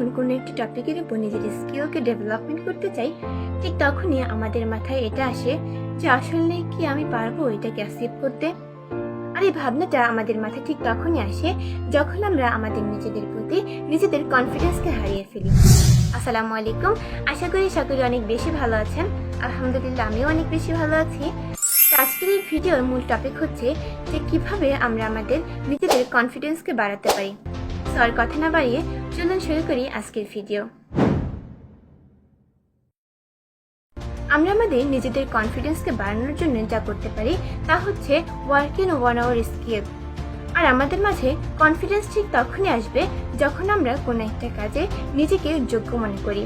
যখন কোনো একটি টপিকের উপর নিজের স্কিলকে ডেভেলপমেন্ট করতে চাই, ঠিক তখনই আমাদের মাথায় এটা আসে যে আসলে কি আমি পারবো এটাকে অ্যাচিভ করতে। আর এই ভাবনাটা আমাদের মাথায় ঠিক তখনই আসে যখন আমরা আমাদের নিজেদের প্রতি নিজেদের কনফিডেন্সকে হারিয়ে ফেলি। আসসালামু আলাইকুম, আশা করি সকলে অনেক বেশি ভালো আছেন। আলহামদুলিল্লাহ, আমিও অনেক বেশি ভালো আছি। আজকের এই ভিডিওর মূল টপিক হচ্ছে যে কিভাবে আমরা আমাদের নিজেদের কনফিডেন্সকে বাড়াতে পারি। আর কথা না বাড়িয়ে চলুন শুরু করি আজকের ভিডিও। আমরা আমাদের নিজেদের কনফিডেন্সকে বাড়ানোর জন্য যা করতে পারি তা হচ্ছে ওয়ার্কিং অন আওয়ার স্কিল। আর আমাদের মাঝে কনফিডেন্স ঠিক তখনই আসবে যখন আমরা কোনো একটা কাজে নিজেকে যোগ্য মনে করি।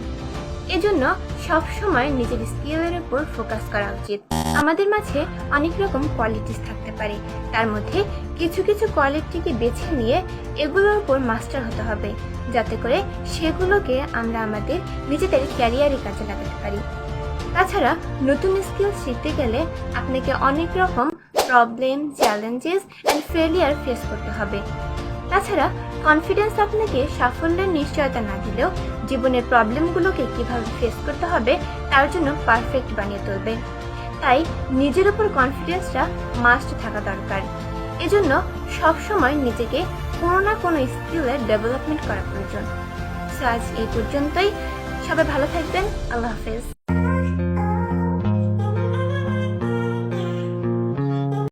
এজন্য সবসময় নিজের স্কিলের উপর ফোকাস করা উচিত। আমাদের মাঝে অনেক রকম কোয়ালিটিস থাকতে পারে, তার মধ্যে কিছু কিছু কোয়ালিটিকে বেছে নিয়ে এগুলোর উপর মাস্টার হতে হবে, যাতে করে সেগুলোকে আমরা আমাদের নিজেদের ক্যারিয়ারে কাজে লাগাতে পারি। তাছাড়া নতুন স্কিল শিখতে গেলে আপনাকে অনেক রকম problem, challenges and failure face করতে হবে। তাছাড়া কনফিডেন্স আপনাকে সাফল্যের নিশ্চয়তা না দিলেও জীবনের প্রবলেমগুলোকে কিভাবে ফেস করতে হবে তার জন্য পারফেক্ট বানিয়ে তুলবে। তাই নিজের উপর কনফিডেন্সটা মাস্ট থাকা দরকার। এজন্য সবসময় নিজেকে কোনো না কোনো স্কিলের ডেভেলপমেন্ট করা প্রয়োজন। আজ এই পর্যন্তই, সবাই ভালো থাকবেন। আল্লাহ হাফেজ।